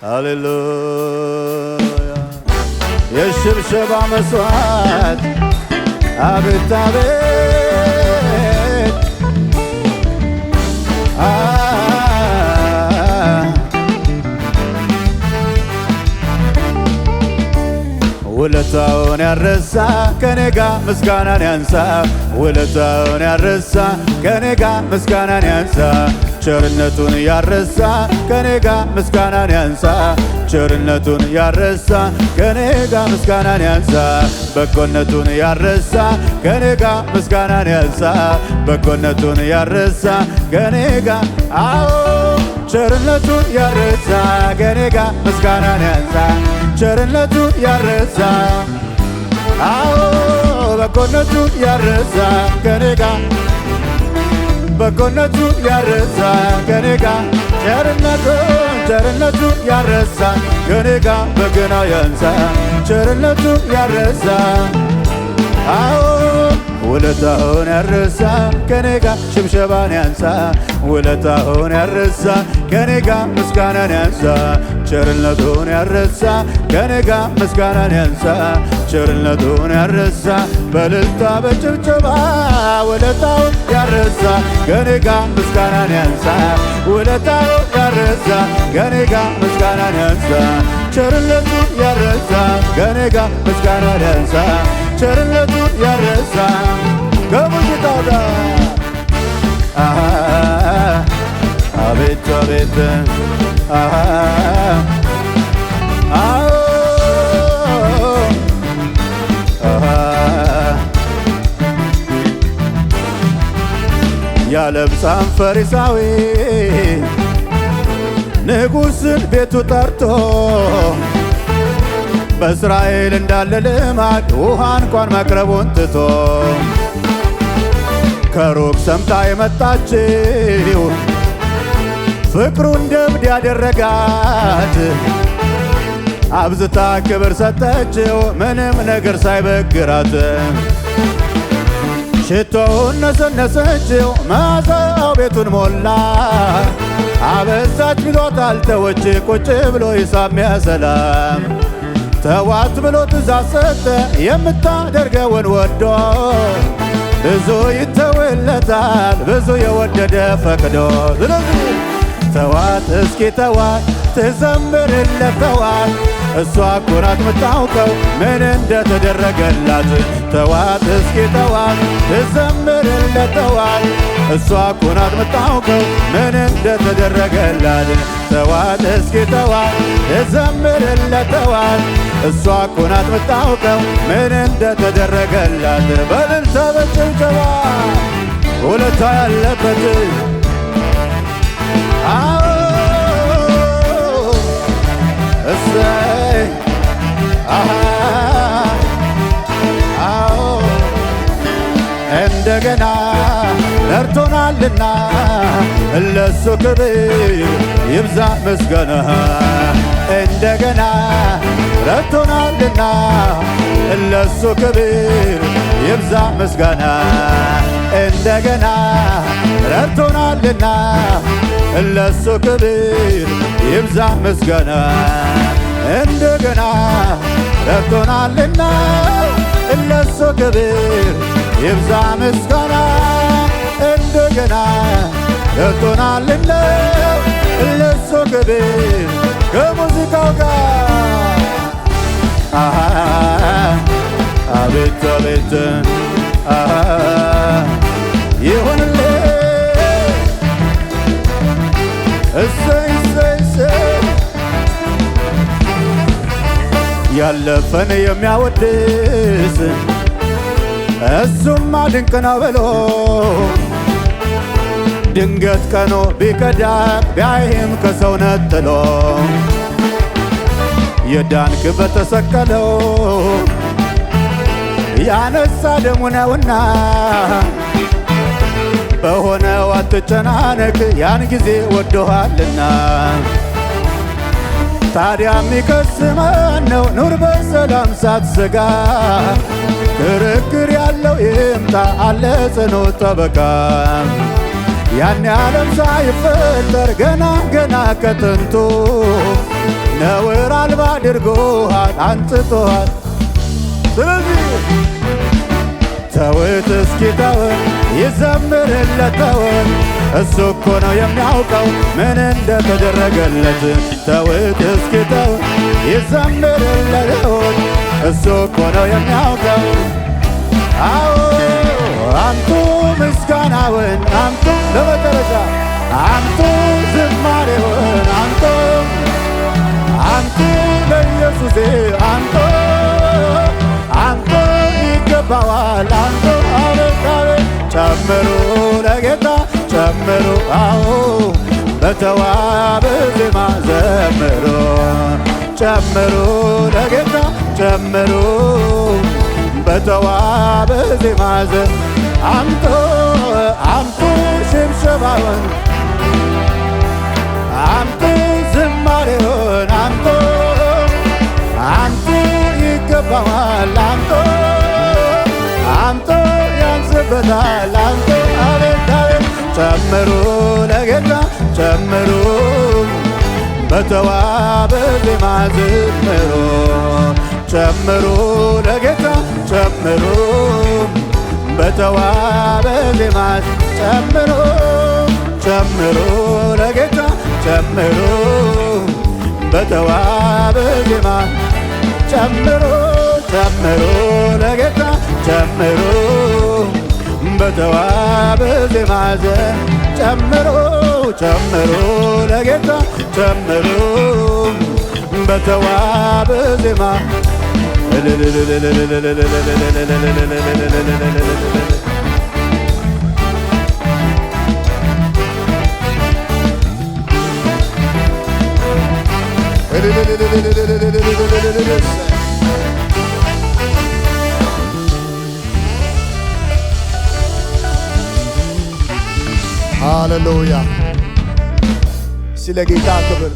ሃሌሉያ የሽብሸባ መስዋዕት አቤት አቤት ውለታውን ያረሳ ከኔጋ ምስጋናን ያንሳ ውለታውን ያረሳ ከኔጋ ምስጋናን ያንሳ ቸርነቱን ያረሳ ከኔጋ ምስጋናን ያንሳ ቸርነቱን ያረሳ ከኔጋ ምስጋናን ያንሳ በጎነቱን ያረሳ ከኔጋ ምስጋናን ያንሳ በጎነቱን ያረሳ ከኔጋ አዎ ቸርነቱን ያረሳ ከኔጋ ምስጋናን ያንሳ ቸርነቱን ያረሳ አዎ በጎነቱን ያረሳ ከኔጋ በጎነቱን ያረሳ ከኔጋ ቸርነቱን ያረሳ ከኔጋ በገና ያንሳ ቸርነቱን ያረሳ አዎ ውለታውን ያረሳ ከኔጋ ሽብሸባን ያንሳ ውለታውን ያረሳ ከኔጋ ምስጋናን ያንሳ ቸርነቱን ያረሳ ከኔጋ ምስጋናን ያንሳ ቸርነቱን ያረሳ በእልልታ በጭብጨባ ውለታውን ያረሳ ከኔጋ ምስጋናን ያንሳ ውለታውን ያረሳ ከኔጋ ምስጋናን ያንሳ ቸርነቱን ያረሳ ከኔጋ ምስጋናን ያንሳ ቸርነቱን ያረሳ ከሙዚቃው ጋር አቤት አቤት ያለምጻም ፈሪሳዊ ንጉሥን ቤቱ ጠርቶ በእስራኤል እንዳለ ልማድ ውሃ እንኳን መቅረቡን ትቶ ከሩቅ ሰምታ የመጣችው ፍቅሩን ደብድ ያደረጋት አብዝታ ክብር ሰጠችው ምንም ነገር ሳይበግራት ሽቶውን ነሰነሰችው መዓዛው ቤቱን ሞላ አበዛች ብሎት አልተወች ቁጭ ብሎ ሂሳብ ሚያሰላም ተዋት ብሎ ትእዛዝ ሰጠ የምታደርገውን ወዶ ብዙ ይተውለታል ብዙ የወደደ ፈቅዶ ስለዚህ ተዋት እስኪ ተዋት ትዘምርለት ተዋት እሷ እኮ ናት ምታውቀው ምን እንደተደረገላት ተዋት እስኪ ተዋት ትዘምርለት ተዋት እሷ እኮ ናት ምታውቀው ምን እንደተደረገላት ተዋት እስኪ ተዋት ትዘምርለት ተዋት እሷ እኮ ናት ምታውቀው ምን እንደተደረገላት በእልልታ በጭብጨባ ውለታ ያለበት እሰይ እንደገና ረድቶናልና ለሱ ክብር ይብዛ ምስጋና እንደገና ረድቶናልና ለሱ ክብር ይብዛ ምስጋና እንደገና ረድቶናልና ለሱ ክብር ይብዛ ምስጋና እንደገና ረድቶናልና ለሱ ክብር ይብዛ ምስጋና እንደገና ረድቶናልና ለሱ ክብር ከሙዚቃው ጋር አቤት አቤት ይሁንልህ እሰይ እሰይ እሰይ ያለፈን የሚያወድስ እሱማ ድንቅ ነው ብሎ ድንገት ቀኖ ቢከዳም ቢያይህም ከሰው ነጥሎ የዳንክ በተሰቀለው ያነሳ ደሙ ነውና በሆነው አትጨናነቅ ያን ጊዜ ወዶሃልና ታዲያ የሚከስ ማነው ኑር በሰላም ሳትሰጋ ክርክር ያለው ይምጣ አለ ጽኑ ጠበቃ ያን ዓለም ሳይፈጠር ገና ከጥንቱ ነውር አልባ አድርጎሃል አንጽቶሃል። ስለዚህ ተውት እስኪ ተውን ይዘምርለት ተውን እሱ እኮ ነው የሚያውቀው ምን እንደተደረገለት። ተውት እስኪ ተውን ይዘምርለት ተውን እሱ እኮ ነው የሚያውቀው። አዎ አምጡ ምስጋናውን አምጡ ለመጨረሻ አምጡ ዝማሬውን አምጡ አምጡ ለኢየሱሴ አምጡ አምጡ ይገባዋል አምጡ አቤት አቤት ጨምሩ ለጌታ ጨምሩ አዎ በተዋበ ዜማ ዘምሩ ጨምሩ ለጌታ ጨምሩ በተዋበ ዜማ አምጡ አምጡ ሽብሸባውን አምጡ ዝማሬውን አምጡ አምጡ ይገባዋል አምጡ አምጡ ያንስበታል አምጡ አቤት አቤት ጨምሩ ለጌታ ጨምሩ በተዋበ ዜማ ዘምሩ ጨምሩ ለጌታ ጨምሩ በተዋበ ዜማ ጨምሩ ጨምሩ ለጌታ ጨምሩ በተዋበ ዜማ ጨምሩ ጨምሩ ለጌታ ጨምሩ በተዋበ ዜማ ጨምሩ ጨምሩ ለጌታ ጨምሩ በተዋበ ዜማ ሃሌሉያ ስለ ጌታ ክብር